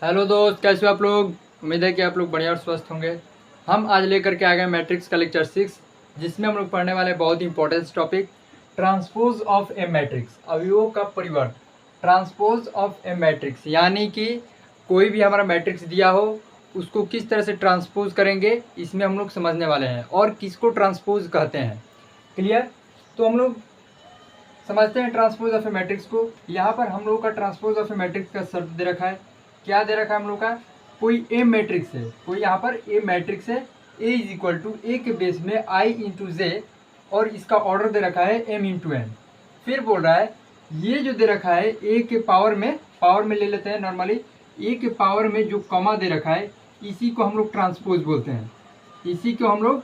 Hello दोस्त, कैसे हो आप लोग। उम्मीद है कि आप लोग बढ़िया और स्वस्थ होंगे। हम आज लेकर के आ गए मैट्रिक्स का लेक्चर 6, जिसमें हम लोग पढ़ने वाले बहुत ही important topic transpose of a matrix, अवयवों का परिवर्त। ट्रांसपोज ऑफ ए मैट्रिक्स यानी कि कोई भी हमारा मैट्रिक्स दिया हो उसको किस तरह से ट्रांसपोज करेंगे, इसमें हम लोग समझने वाले हैं और किसको ट्रांसपोज कहते हैं। क्लियर। तो हम लोग समझते हैं ट्रांसपोज ऑफ ए मैट्रिक्स को। यहाँ पर हम लोग का ट्रांसपोज ऑफ ए मैट्रिक्स का शब्द दे रखा है। क्या दे रखा है हम लोग का, कोई ए मैट्रिक्स है, कोई यहाँ पर ए मैट्रिक्स है, ए इज इक्वल टू ए के बेस में आई इंटू जे, और इसका ऑर्डर दे रखा है एम इंटू एन। फिर बोल रहा है ये जो दे रखा है ए के पावर में ले लेते हैं नॉर्मली, ए के पावर में जो कॉमा दे रखा है इसी को हम लोग ट्रांसपोज बोलते हैं। इसी को हम लोग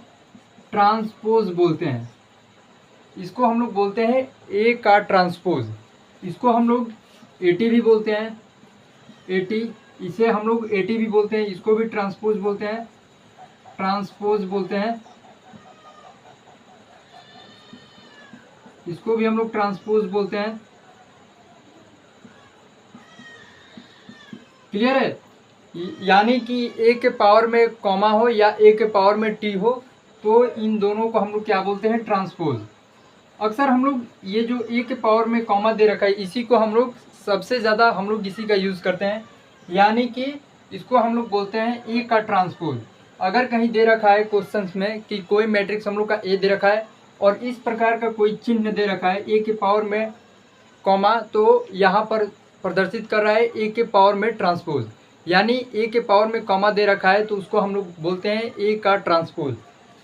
ट्रांसपोज बोलते हैं। इसको हम लोग बोलते हैं ए का ट्रांसपोज। इसको हम लोग एटी भी बोलते हैं, एटी, इसे हम लोग एटी भी बोलते हैं, इसको भी ट्रांसपोज बोलते हैं, ट्रांसपोज बोलते हैं। इसको भी हम लोग ट्रांसपोज बोलते हैं। क्लियर है। यानी कि ए के पावर में कॉमा हो या ए के पावर में टी हो, तो इन दोनों को हम लोग क्या बोलते हैं, ट्रांसपोज। अक्सर हम लोग ये जो ए के पावर में कॉमा दे रखा है इसी को हम लोग सबसे ज़्यादा हम लोग इसी का यूज़ करते हैं। यानी कि इसको हम लोग बोलते हैं ए का ट्रांसपोज। अगर कहीं दे रखा है क्वेश्चंस में कि कोई मैट्रिक्स हम लोग का ए दे रखा है और इस प्रकार का कोई चिन्ह दे रखा है ए के पावर में कॉमा, तो यहाँ पर प्रदर्शित कर रहा है ए के पावर में ट्रांसपोज। यानी ए के पावर में कॉमा दे रखा है तो उसको हम लोग बोलते हैं ए का ट्रांसपोज।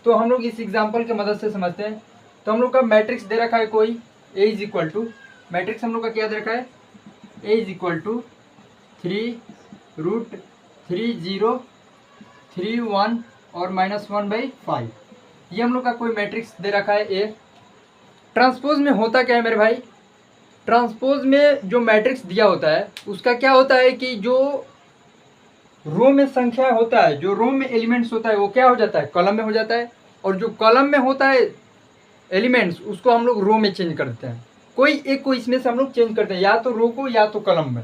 तो हम लोग इस एग्जाम्पल की मदद से समझते हैं। तो हम लोग का मैट्रिक्स दे रखा है कोई ए इज इक्वल टू, मैट्रिक्स हम लोग का क्या दे रखा है, ए इज इक्वल टू 3√3 0 3 1 और -1/5। ये हम लोग का कोई मैट्रिक्स दे रखा है ए। ट्रांसपोज में होता क्या है मेरे भाई, ट्रांसपोज में जो मैट्रिक्स दिया होता है उसका क्या होता है कि जो रो में संख्या होता है, जो रो में एलिमेंट्स होता है वो क्या हो जाता है, कॉलम में हो जाता है। और जो कॉलम में होता है एलिमेंट्स उसको हम लोग रो में चेंज कर देते हैं। कोई एक को इसमें से हम लोग चेंज करते हैं, या तो रो को या तो कॉलम में,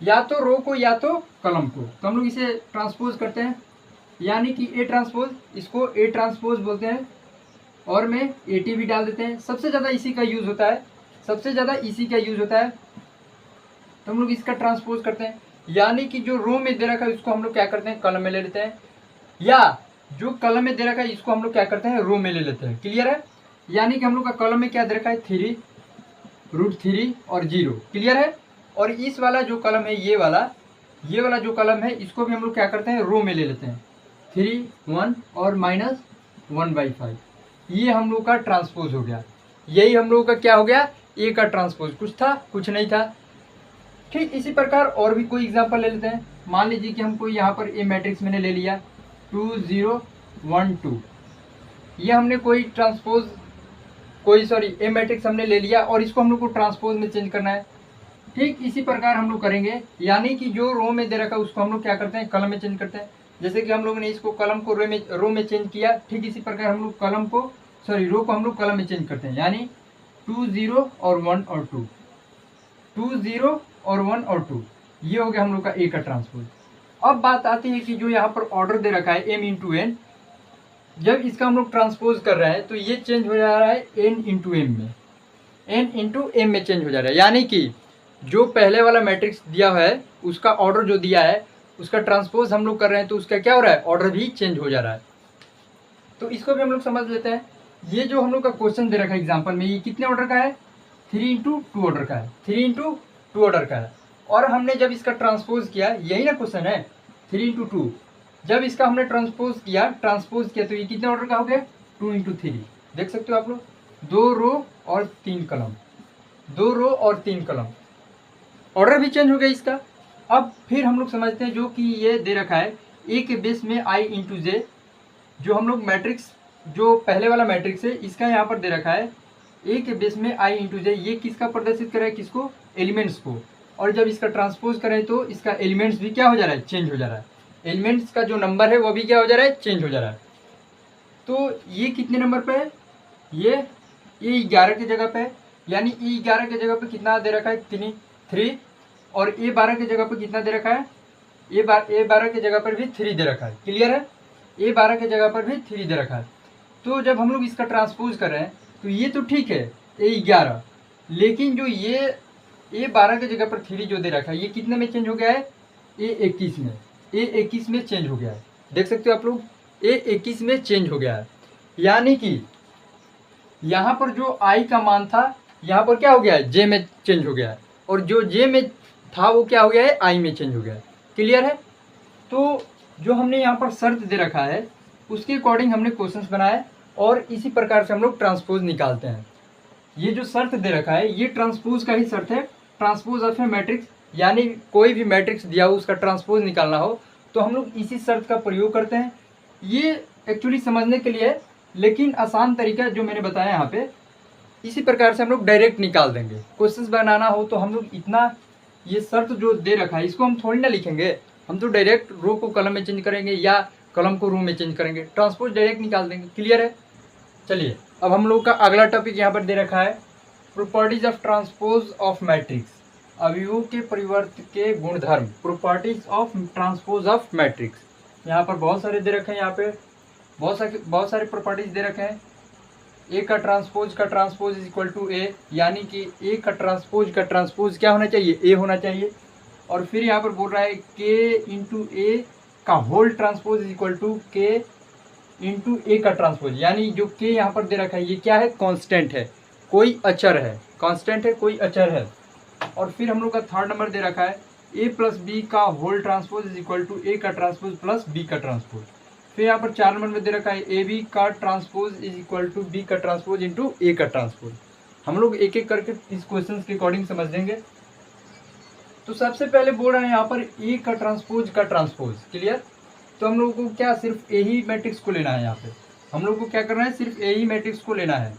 या तो रो को या तो कॉलम को, तो हम लोग इसे ट्रांसपोज करते हैं। यानी कि ए ट्रांसपोज, इसको ए ट्रांसपोज बोलते हैं और में ए टी भी डाल देते हैं। सबसे ज़्यादा इसी का यूज़ होता है, सबसे ज़्यादा इसी का यूज़ होता है। तो हम लोग इसका ट्रांसपोज करते हैं। यानी कि जो रो में दे रखा है उसको हम लोग क्या करते हैं, कॉलम में ले लेते हैं, या जो कॉलम में दे रखा है इसको हम लोग क्या करते हैं, रो में ले लेते हैं। क्लियर है। यानी कि हम लोग का कॉलम में क्या दे रखा है, 3√3 और 0। क्लियर है। और इस वाला जो कॉलम है ये वाला जो कॉलम है इसको भी हम लोग क्या करते हैं, रो में ले लेते हैं, 3 1 और -1/5। ये हम लोग का ट्रांसपोज हो गया। यही हम लोग का क्या हो गया, ए का ट्रांसपोज। कुछ था, कुछ नहीं था। ठीक इसी प्रकार और भी कोई एग्जांपल ले लेते हैं। मान लीजिए कि हमको यहाँ पर ए मैट्रिक्स मैंने ले लिया 2 0 1 2। ये हमने कोई ए मैट्रिक्स हमने ले लिया और इसको हम लोग को ट्रांसपोज में चेंज करना है। ठीक इसी प्रकार हम लोग करेंगे। यानी कि जो रो में दे रखा है उसको हम लोग क्या करते हैं, कॉलम में चेंज करते हैं। जैसे कि हम लोगों ने इसको कॉलम को रो में चेंज किया, ठीक इसी प्रकार हम लोग रो को हम लोग कॉलम में चेंज करते हैं। यानी 2 0 और 1 और 2, 2 0 और 1 और 2, ये हो गया हम लोग का ए का ट्रांसपोज। अब बात आती है कि जो यहाँ पर ऑर्डर दे रखा है m इंटू एन, जब इसका हम लोग ट्रांसपोज कर रहे हैं तो ये चेंज हो जा रहा है n इंटू एम में, n इंटू एम में चेंज हो जा रहा है। यानी कि जो पहले वाला मैट्रिक्स दिया है उसका ऑर्डर जो दिया है उसका ट्रांसपोज हम लोग कर रहे हैं तो उसका क्या हो रहा है, ऑर्डर भी चेंज हो जा रहा है। तो इसको भी हम लोग समझ लेते हैं। ये जो हम लोग का क्वेश्चन दे रखा है एग्जाम्पल में, ये कितने ऑर्डर का है, 3 × 2 ऑर्डर का है, 3 × 2 ऑर्डर का है। और हमने जब इसका ट्रांसपोज किया, यही ना क्वेश्चन है, 3 × 2, जब इसका हमने ट्रांसपोज किया तो ये कितने ऑर्डर का हो गया, 2 × 3। देख सकते हो आप लोग, 2 रो और 3 कॉलम, 2 रो और 3 कॉलम, ऑर्डर भी चेंज हो गया इसका। अब फिर हम लोग समझते हैं जो कि ये दे रखा है ए के बेस में आई इंटू जे, जो हम लोग मैट्रिक्स जो पहले वाला मैट्रिक्स है इसका यहाँ पर दे रखा है ए के बेस में आई इंटू जे। ये किसका प्रदर्शित कर रहा है, किसको, एलिमेंट्स को। और जब इसका ट्रांसपोज करें तो इसका एलिमेंट्स भी क्या हो जा रहा है, चेंज हो जा रहा है। एलिमेंट्स का जो नंबर है वो भी क्या हो जा रहा है, चेंज हो जा रहा है। तो ये कितने नंबर पे है, ये E11 की जगह पे है। यानी E11 की जगह पे कितना दे रखा है, 3 और A12 की जगह पर कितना दे रखा है, A12 की जगह पर भी 3 दे रखा है। क्लियर है, A12 की जगह पर भी 3 दे रखा है। तो जब हम लोग इसका ट्रांसपोज कर रहे हैं तो ये तो ठीक है A11, लेकिन जो ये A12 की जगह पर 3 जो दे रखा है ये कितने में चेंज हो गया है, A21 में, A21 में चेंज हो गया है। देख सकते हो आप लोग, A21 में चेंज हो गया है। यानी कि यहाँ पर जो I का मान था यहाँ पर क्या हो गया है, J में चेंज हो गया है, और जो J में था वो क्या हो गया है, I में चेंज हो गया है। क्लियर है। तो जो हमने यहाँ पर शर्त दे रखा है उसके अकॉर्डिंग हमने क्वेश्चंस बनाए और इसी प्रकार से हम लोग ट्रांसपोज निकालते हैं। ये जो शर्त दे रखा है ये ट्रांसपोज का ही शर्त है, ट्रांसपोज ऑफ ए मैट्रिक्स, यानी कोई भी मैट्रिक्स दिया हो उसका ट्रांसपोज निकालना हो तो हम लोग इसी शर्त का प्रयोग करते हैं। ये एक्चुअली समझने के लिए, लेकिन आसान तरीका जो मैंने बताया यहाँ पे, इसी प्रकार से हम लोग डायरेक्ट निकाल देंगे। क्वेश्चंस बनाना हो तो हम लोग इतना, ये शर्त जो दे रखा है इसको हम थोड़ी ना लिखेंगे, हम तो डायरेक्ट रो को कलम में चेंज करेंगे या कलम को रो में चेंज करेंगे, ट्रांसपोज डायरेक्ट निकाल देंगे। क्लियर है। चलिए अब हम लोग का अगला टॉपिक यहाँ पर दे रखा है properties of transpose of matrix, अवयवों के परिवर्त के गुणधर्म, properties of transpose of matrix. यहाँ पर बहुत सारे दे रखे हैं, यहाँ पे बहुत सारे प्रॉपर्टीज दे रखे हैं। ए का ट्रांसपोज इज इक्वल टू ए, यानी कि ए का ट्रांसपोज क्या होना चाहिए, ए होना चाहिए। और फिर यहाँ पर बोल रहा है के इंटू ए का whole transpose is equal to k into A का ट्रांसपोज, यानी जो के यहाँ पर दे रखा है ये क्या है, कांस्टेंट है, कोई अचर है, कांस्टेंट है, कोई अचर है। और फिर हम लोग का थर्ड नंबर दे रखा है ए प्लस बी का whole transpose is equal to A का ट्रांसपोज प्लस बी का ट्रांसपोज। फिर यहाँ पर 4 नंबर में दे रखा है ए बी का transpose is equal to B का ट्रांसपोज इंटू ए का ट्रांसपोज। हम लोग एक एक करके इस क्वेश्चन के अकॉर्डिंग समझ देंगे। तो सबसे पहले बोल रहे हैं यहाँ पर ए का ट्रांसपोज। क्लियर। तो हम लोगों को क्या सिर्फ ए ही मैट्रिक्स को लेना है, यहाँ पे हम लोग को क्या करना है, सिर्फ ए ही मैट्रिक्स को लेना है।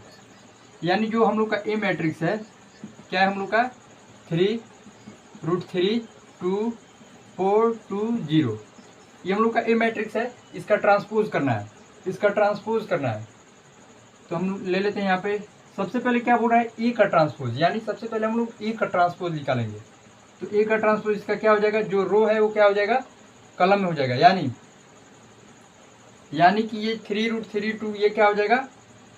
यानी जो हम लोग का ए मैट्रिक्स है क्या है, हम लोग का 3√3 2 4 2 0, ये हम लोग का ए मैट्रिक्स है, इसका ट्रांसपोज करना है, तो हम ले लेते हैं यहाँ पे। सबसे पहले क्या बोल रहा है, ए का ट्रांसपोज, यानी सबसे पहले हम लोग ए का ट्रांसपोज निकालेंगे। तो ए का ट्रांसपोज इसका क्या हो जाएगा, जो रो है वो क्या हो जाएगा, कलम में हो जाएगा, यानी कि ये 3√3 2 ये क्या हो जाएगा,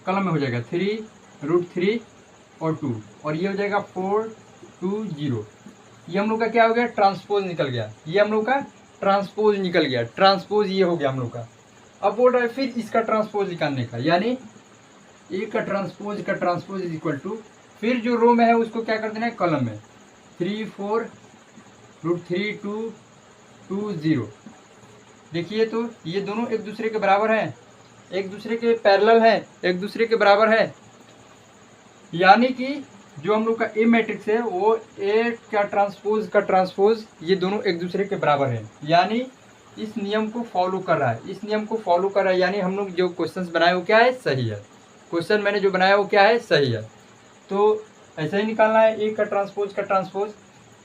कलम में हो जाएगा, 3√3 और 2, और ये हो जाएगा 4 2 0। ये हम लोग का क्या हो गया, ट्रांसपोज निकल गया, ये हम लोग का ट्रांसपोज निकल गया, ट्रांसपोज ये हो गया हम लोग का। अब बोल रहा है फिर इसका ट्रांसपोज निकालने का, यानी ए का ट्रांसपोज इज इक्वल टू, फिर जो रो में है उसको क्या कर देना है, कलम में, 3 4√3 2 2 0। देखिए तो ये दोनों एक दूसरे के बराबर हैं, एक दूसरे के पैरेलल हैं, एक दूसरे के बराबर है। यानी कि जो हम लोग का ए मैट्रिक्स है वो ए का ट्रांसपोज ये दोनों एक दूसरे के बराबर है, यानी इस नियम को फॉलो कर रहा है, यानी हम लोग जो क्वेश्चंस बनाए वो क्या है, सही है। क्वेश्चन मैंने जो बनाया वो क्या है, सही है। तो ऐसा ही निकालना है ए का ट्रांसपोज।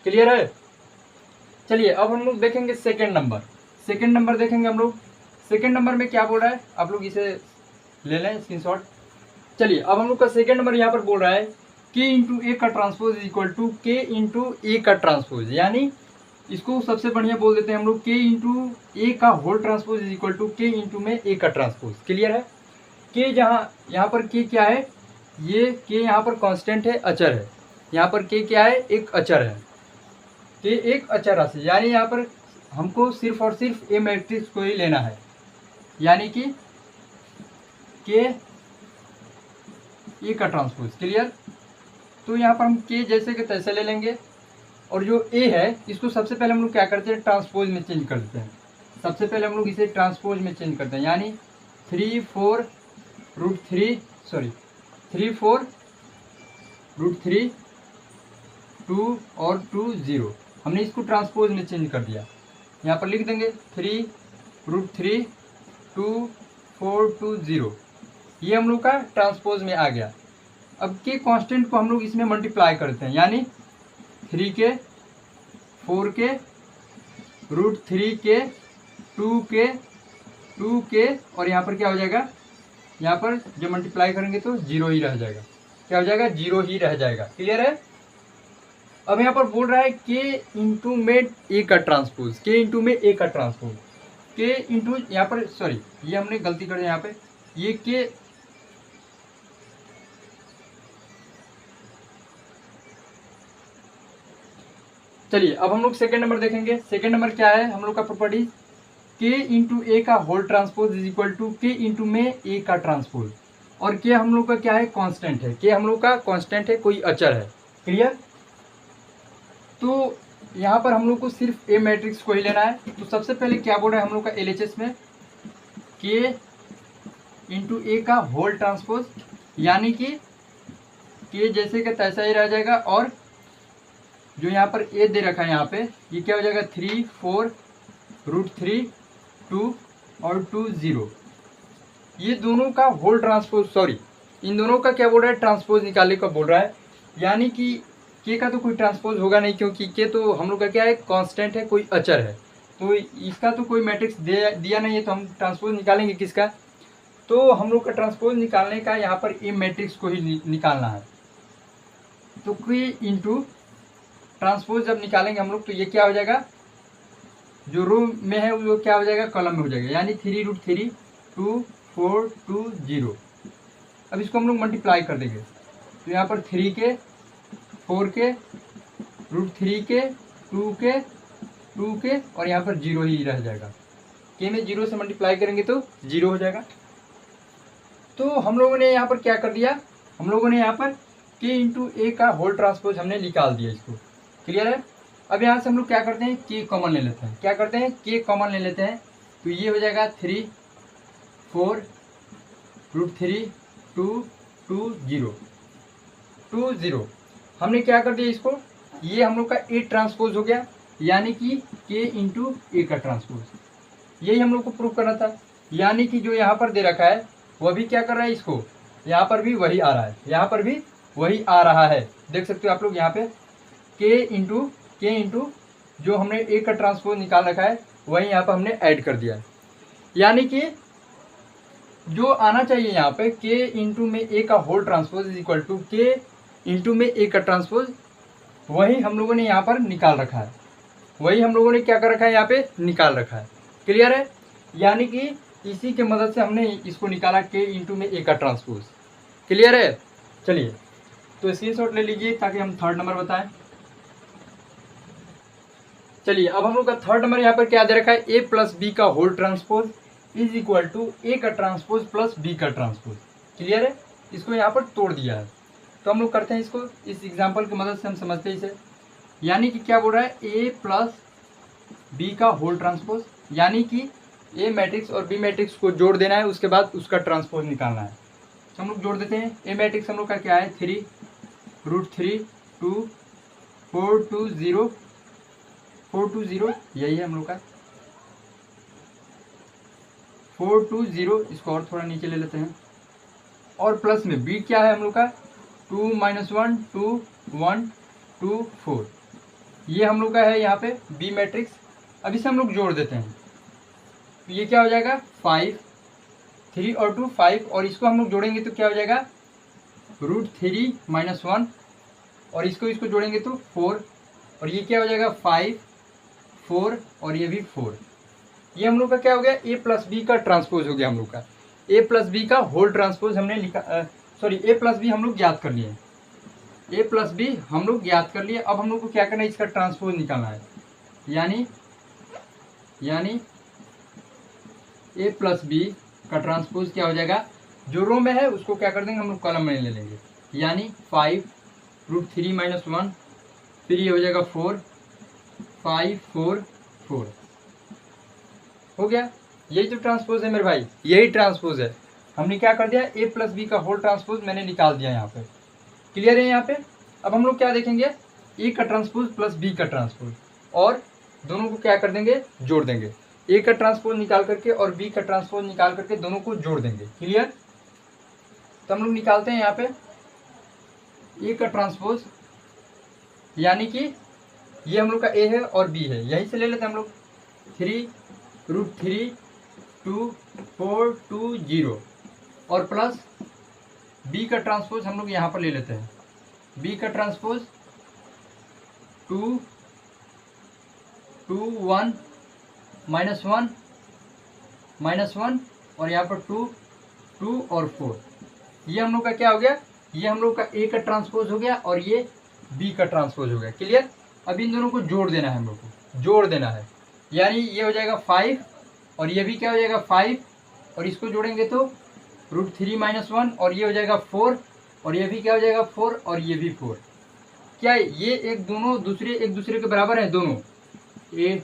क्लियर है। चलिए अब हम लोग देखेंगे सेकेंड नंबर देखेंगे हम लोग। सेकेंड नंबर में क्या बोल रहा है, आप लोग इसे ले लें स्क्रीनशॉट। चलिए अब हम लोग का सेकेंड नंबर यहाँ पर बोल रहा है के इंटू ए का transpose is equal to k into A का ट्रांसपोज, यानी इसको सबसे बढ़िया बोल देते हैं हम लोग के इंटू ए का whole transpose is equal to k into में ए का ट्रांसपोज। क्लियर है। के जहाँ यहाँ पर के क्या है, ये के यहाँ पर कांस्टेंट है, अचर है, यहाँ पर के क्या है, एक अचर है, के एक अचर राशि, यानी यहाँ पर हमको सिर्फ और सिर्फ ए मैट्रिक्स को ही लेना है, यानी कि के ए का ट्रांसपोज। क्लियर। तो यहाँ पर हम के जैसे के तैसे ले लेंगे, और जो ए है इसको सबसे पहले हम लोग क्या करते हैं, ट्रांसपोज में चेंज कर देते हैं। सबसे पहले हम लोग इसे ट्रांसपोज में चेंज करते हैं, यानी 3 4√3 2 और 2 0, हमने इसको ट्रांसपोज में चेंज कर दिया। यहाँ पर लिख देंगे 3√3 2 4 2 0, ये हम लोग का ट्रांसपोज में आ गया। अब के कांस्टेंट को हम लोग इसमें मल्टीप्लाई करते हैं, यानी 3 के 4 के √3 के 2 के और यहाँ पर क्या हो जाएगा, यहाँ पर जब मल्टीप्लाई करेंगे तो 0 ही रह जाएगा। क्या हो जाएगा, 0 ही रह जाएगा। क्लियर है। अब यहाँ पर बोल रहा है के इंटू में ए का ट्रांसपोज, के इंटू में ए का ट्रांसपोज, के इंटू यहाँ पर सॉरी ये हमने गलती कर दी यहाँ पे, ये के चलिए अब हम लोग सेकेंड नंबर देखेंगे। सेकेंड नंबर क्या है हम लोग का प्रॉपर्टी, के इंटू ए का whole transpose is equal to k into में ए का ट्रांसपोज। और के हम लोग का क्या है, कांस्टेंट है, के हम लोग का कांस्टेंट है, कोई अचर है। क्लियर। तो यहाँ पर हम लोग को सिर्फ ए मैट्रिक्स को ही लेना है। तो सबसे पहले क्या बोल रहा है हम लोग का एलएचएस में, के इंटू ए का होल ट्रांसपोज, यानी कि के जैसे का तैसा ही रह जाएगा, और जो यहाँ पर ए दे रखा है यहाँ पे ये क्या हो जाएगा 3 4 √3 2 और 2 0, ये दोनों का होल ट्रांसपोज, सॉरी इन दोनों का क्या बोल रहा है ट्रांसपोज निकालने का बोल रहा है। यानी कि के का तो कोई ट्रांसपोज होगा नहीं, क्योंकि के तो हम लोग का क्या है कांस्टेंट है, कोई अचर है, तो इसका तो कोई मैट्रिक्स दिया नहीं है, तो हम ट्रांसपोज निकालेंगे किसका। तो हम लोग का ट्रांसपोज निकालने का यहाँ पर ए मैट्रिक्स को ही निकालना है। तो के इंटू ट्रांसपोज जब निकालेंगे हम लोग तो ये क्या हो जाएगा, जो रो में है वो क्या हो जाएगा कॉलम में हो जाएगा, यानी 3 √3 2 4 2 0। अब इसको हम लोग मल्टीप्लाई कर देंगे, तो यहाँ पर 3 के 4 के √3 के 2 के 2 के और यहाँ पर 0 ही रह जाएगा, के में 0 से मल्टीप्लाई करेंगे तो 0 हो जाएगा। तो हम लोगों ने यहाँ पर क्या कर दिया, हम लोगों ने यहाँ पर के इंटू ए का होल ट्रांसपोज हमने निकाल दिया इसको। क्लियर है। अब यहाँ से हम लोग क्या करते हैं, के कॉमन ले लेते हैं। क्या करते हैं, के कॉमन ले लेते हैं, तो ये हो जाएगा 3 4 √3 2 2 0 2 0। हमने क्या कर दिया इसको, ये हम लोग का ए ट्रांसपोज हो गया, यानी कि के इंटू ए का ट्रांसपोज, यही हम लोग को प्रूव करना था। यानी कि जो यहाँ पर दे रखा है वह भी क्या कर रहा है, इसको यहाँ पर भी वही आ रहा है, यहाँ पर भी वही आ रहा है, देख सकते हो आप लोग यहाँ पे के इंटू जो हमने ए का ट्रांसपोज निकाल रखा है वही यहाँ पर हमने ऐड कर दिया है। यानी कि जो आना चाहिए यहाँ पे के इंटू में ए का whole transpose is equal to k into में ए का ट्रांसपोज, वही हम लोगों ने यहाँ पर निकाल रखा है, वही हम लोगों ने क्या कर रखा है यहाँ पे निकाल रखा है। क्लियर है। यानी कि इसी के मदद से हमने इसको निकाला के इंटू में ए का ट्रांसपोज। क्लियर है। चलिए तो स्क्रीनशॉट ले लीजिए ताकि हम थर्ड नंबर बताएं। चलिए अब हम लोग का थर्ड नंबर यहाँ पर क्या दे रखा है, ए प्लस बी का whole transpose is equal to A का ट्रांसपोज प्लस बी का ट्रांसपोज। क्लियर है। इसको यहाँ पर तोड़ दिया है, तो हम लोग करते हैं इसको, इस एग्जाम्पल की मदद से हम समझते हैं इसे। यानी कि क्या बोल रहा है, ए प्लस बी का होल ट्रांसपोज, यानी कि ए मैट्रिक्स और बी मैट्रिक्स को जोड़ देना है, उसके बाद उसका ट्रांसपोज निकालना है। तो हम लोग जोड़ देते हैं। ए मैट्रिक्स हम लोग का क्या है 3 √3 2 4 2 0 4 2 0, यही है हम लोग का 4 2 0। इसको और थोड़ा नीचे ले लेते हैं। और प्लस में बी क्या है हम लोग का 2 - 1 2 1 2 4, ये हम लोग का है यहाँ पे बी मैट्रिक्स। अब इसे हम लोग जोड़ देते हैं, तो ये क्या हो जाएगा 5 3 और 2 5, और इसको हम लोग जोड़ेंगे तो क्या हो जाएगा √3 - 1, और इसको जोड़ेंगे तो 4, और ये क्या हो जाएगा 5 4 और ये भी 4। ये हम लोग का क्या हो गया, ए प्लस बी का ट्रांसपोज हो गया हम लोग का। ए प्लस बी का होल ट्रांसपोज हमने ए प्लस बी हम लोग ज्ञात कर लिए, ए प्लस बी हम लोग ज्ञात कर लिए। अब हम लोग को क्या करना है, इसका ट्रांसपोज निकालना है। यानी ए प्लस बी का ट्रांसपोज क्या हो जाएगा, जो रो में है उसको क्या कर देंगे हम लोग कॉलम में ले लेंगे, यानी 5 √3 - 1, फिर ये हो जाएगा 4 5 4 4, हो गया। यही तो ट्रांसपोज है मेरे भाई, यही ट्रांसपोज है। हमने क्या कर दिया, ए प्लस बी का होल ट्रांसपोज मैंने निकाल दिया यहाँ पे। क्लियर है यहाँ पे। अब हम लोग क्या देखेंगे, ए का ट्रांसपोज प्लस बी का ट्रांसपोज, और दोनों को क्या कर देंगे जोड़ देंगे। ए का ट्रांसपोज निकाल करके और बी का ट्रांसपोज निकाल करके दोनों को जोड़ देंगे। क्लियर। तो हम लोग निकालते हैं यहाँ पे ए का ट्रांसपोज, यानी कि ये हम लोग का ए है और बी है, यहीं से ले लेते हैं हम लोग 3 √3 2 4 2 0, और प्लस बी का ट्रांसपोज हम लोग यहाँ पर ले लेते हैं। बी का ट्रांसपोज 2 2 1 -1 -1 और यहाँ पर 2 2 और 4। ये हम लोग का क्या हो गया, ये हम लोग का ए का ट्रांसपोज हो गया और ये बी का ट्रांसपोज हो गया। क्लियर। अब इन दोनों को जोड़ देना है, हम लोग को जोड़ देना है, यानी ये हो जाएगा 5 और ये भी क्या हो जाएगा 5 और इसको जोड़ेंगे तो √3 - 1 और ये हो जाएगा 4 और ये भी क्या हो जाएगा 4 और ये भी 4। क्या ये एक दूसरे के बराबर है? दोनों ए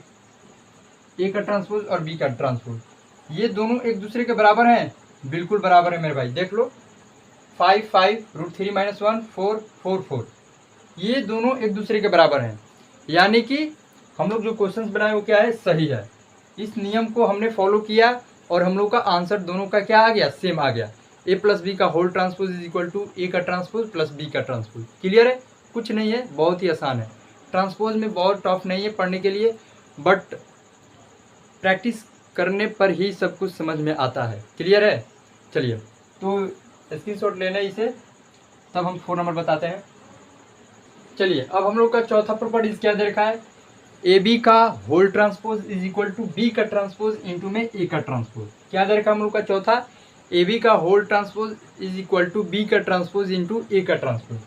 का ट्रांसपोज और बी का ट्रांसपोज, ये दोनों एक दूसरे के बराबर हैं? बिल्कुल बराबर है मेरे भाई। देख लो 5 5 √3 - 1 4 4 4, ये दोनों एक दूसरे के बराबर हैं, यानी कि हम लोग जो क्वेश्चंस बनाए वो क्या है, सही है। इस नियम को हमने फॉलो किया और हम लोग का आंसर दोनों का क्या आ गया, सेम आ गया। ए प्लस बी का whole transpose is equal to A का ट्रांसपोज प्लस बी का ट्रांसपोज। क्लियर है, कुछ नहीं है, बहुत ही आसान है। ट्रांसपोज में बहुत टफ नहीं है पढ़ने के लिए, बट प्रैक्टिस करने पर ही सब कुछ समझ में आता है। क्लियर है। चलिए तो स्क्रीनशॉट लेना इसे, तब हम 4 नंबर बताते हैं। चलिए अब हम लोग का चौथा प्रॉपर्टीज क्या दे रखा है, ए बी का whole transpose is equal to B का ट्रांसपोज इंटू में ए का ट्रांसपोज। क्या दे रखा है हम लोग का चौथा, ए बी का whole transpose is equal to B का ट्रांसपोज इंटू ए का ट्रांसपोज।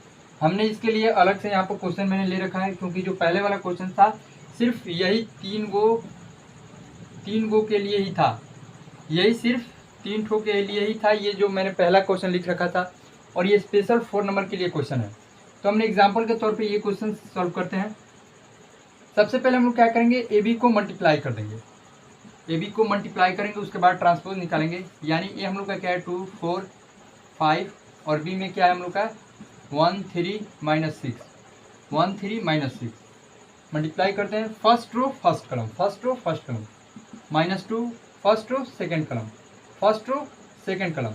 हमने इसके लिए अलग से यहाँ पर क्वेश्चन मैंने ले रखा है, क्योंकि जो पहले वाला क्वेश्चन था सिर्फ यही तीन गो के लिए ही था, यही सिर्फ 3 ठो के लिए ही था, ये जो मैंने पहला क्वेश्चन लिख रखा था, और ये स्पेशल 4 नंबर के लिए क्वेश्चन है। तो हमने एग्जाम्पल के तौर पे ये क्वेश्चन सॉल्व करते हैं। सबसे पहले हम लोग क्या करेंगे, ए बी को मल्टीप्लाई कर देंगे, ए बी को मल्टीप्लाई करेंगे, उसके बाद ट्रांसपोज निकालेंगे, यानी ए हम लोग का क्या है 2 4 5 और बी में क्या है हम लोग का 1 3 -6 1 3 -6। मल्टीप्लाई करते हैं, फर्स्ट रो फर्स्ट कलम, फर्स्ट रो फर्स्ट कलम, -2 फर्स्ट रो सेकेंड कलम, फर्स्ट रो सेकेंड कलम,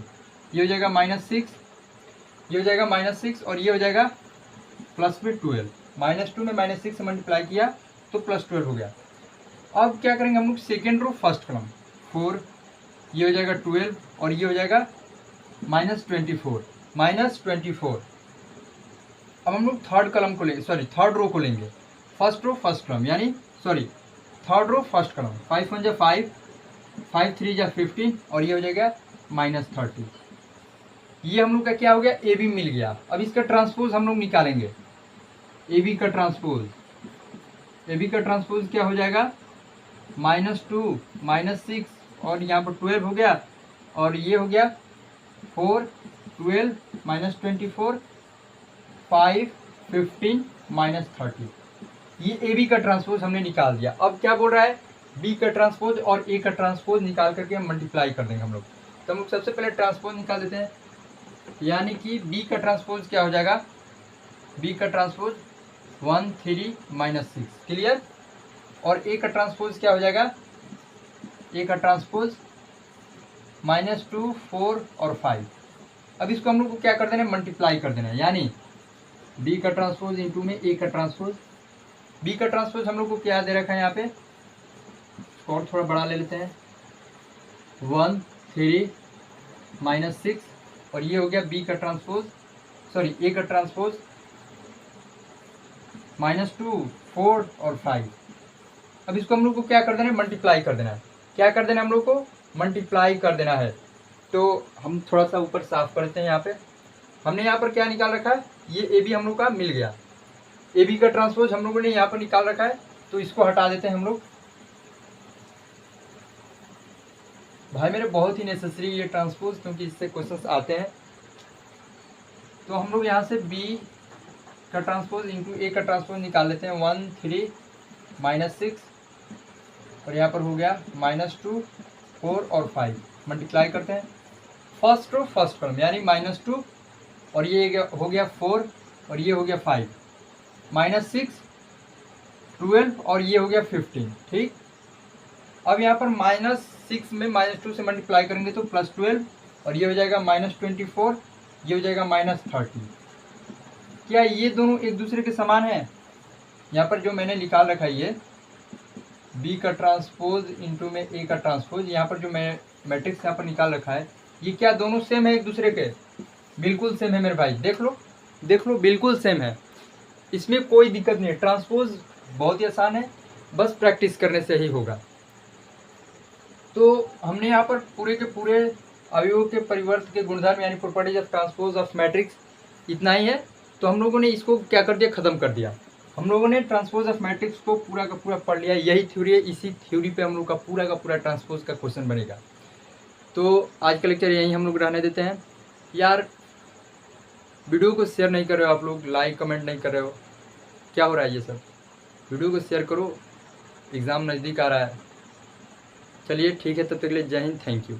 ये हो जाएगा -6, ये हो जाएगा -6 और ये हो जाएगा प्लस में 12। -2 में -6 से मल्टीप्लाई किया तो +12 हो गया। अब क्या करेंगे हम लोग, सेकेंड रो फर्स्ट कलम 4, ये हो जाएगा 12 और ये हो जाएगा -24 -24। अब हम लोग थर्ड कलम को लेंगे, सॉरी थर्ड रो को लेंगे, फर्स्ट रो फर्स्ट कलम, यानी सॉरी थर्ड रो फर्स्ट कलम, 5 1 जा 5 5 3 जा 15 और ये हो जाएगा -30। ये हम लोग का क्या हो गया, ए बी मिल गया। अब इसका ट्रांसपोज हम लोग निकालेंगे, ए बी का ट्रांसपोज, ए बी का ट्रांसपोज क्या हो जाएगा -2 -6 और यहाँ पर 12 हो गया और ये हो गया 4 12 -24 5 15 -30। ये ए बी का ट्रांसपोज हमने निकाल दिया। अब क्या बोल रहा है, बी का ट्रांसपोज और ए का ट्रांसपोज निकाल करके हम मल्टीप्लाई कर देंगे हम लोग। तो हम लोग सबसे पहले ट्रांसपोज निकाल देते हैं, यानी कि बी का ट्रांसपोज क्या हो जाएगा, बी का ट्रांसपोज 1 3 -6। क्लियर। और ए का ट्रांसपोज क्या हो जाएगा, ए का ट्रांसपोज -2 4 और 5। अब इसको हम लोग को क्या कर देना है, मल्टीप्लाई कर देना है, यानी बी का ट्रांसपोज इंटू में ए का ट्रांसपोज। बी का ट्रांसपोज हम लोग को क्या दे रखा है यहाँ पे, और थोड़ा बड़ा ले लेते हैं, 1 3 -6 और ये हो गया बी का ट्रांसपोज, सॉरी ए का ट्रांसपोज -2 4 और 5। अब इसको हम लोग को क्या कर देना है, मल्टीप्लाई कर देना है। क्या कर देना है हम लोग को, मल्टीप्लाई कर देना है। तो हम थोड़ा सा ऊपर साफ करते हैं। यहाँ पे हमने यहाँ पर क्या निकाल रखा है, ये ए बी हम लोग का मिल गया, ए बी का ट्रांसपोज हम लोगों ने यहाँ पर निकाल रखा है, तो इसको हटा देते हैं हम लोग। भाई मेरे बहुत ही नेसेसरी ये ट्रांसपोज, क्योंकि इससे क्वेश्चंस आते हैं। तो हम लोग यहाँ से बी का ट्रांसपोज इंटू ए का ट्रांसपोज निकाल लेते हैं, 1 3 -6 और यहाँ पर हो गया -2 4 और 5। मल्टीप्लाई करते हैं, फर्स्ट रो फर्स्ट कॉलम, यानी -2 और ये हो गया 4 और ये हो गया 5, -6 12 और ये हो गया 15। ठीक। अब यहाँ पर -6 में -2 से मल्टीप्लाई करेंगे तो +12 और ये हो जाएगा -24, ये हो जाएगा -30। क्या ये दोनों एक दूसरे के समान हैं? यहाँ पर जो मैंने निकाल रखा है ये बी का ट्रांसपोज इंटू में ए का ट्रांसपोज, यहाँ पर जो मैं मैट्रिक्स यहाँ पर निकाल रखा है, ये क्या दोनों सेम है एक दूसरे के? बिल्कुल सेम है मेरे भाई, देख लो बिल्कुल सेम है। इसमें कोई दिक्कत नहीं है, ट्रांसपोज बहुत ही आसान है, बस प्रैक्टिस करने से ही होगा। तो हमने यहाँ पर पूरे के पूरे अवयवों के परिवर्त के गुणधर्म यानी properties of transpose of matrix इतना ही है। तो हम लोगों ने इसको क्या कर दिया, ख़त्म कर दिया। हम लोगों ने ट्रांसपोज ऑफ मैट्रिक्स को पूरा का पूरा पढ़ लिया। यही थ्योरी है, इसी थ्योरी पे हम लोग का पूरा ट्रांसपोज का क्वेश्चन बनेगा। तो आज का लेक्चर यहीं हम लोग रहने देते हैं। यार वीडियो को शेयर नहीं कर रहे हो आप लोग, लाइक कमेंट नहीं कर रहे हो, क्या हो रहा है ये सब? वीडियो को शेयर करो, एग्ज़ाम नज़दीक आ रहा है। चलिए ठीक है, तब तक के लिए जय हिंद, थैंक यू।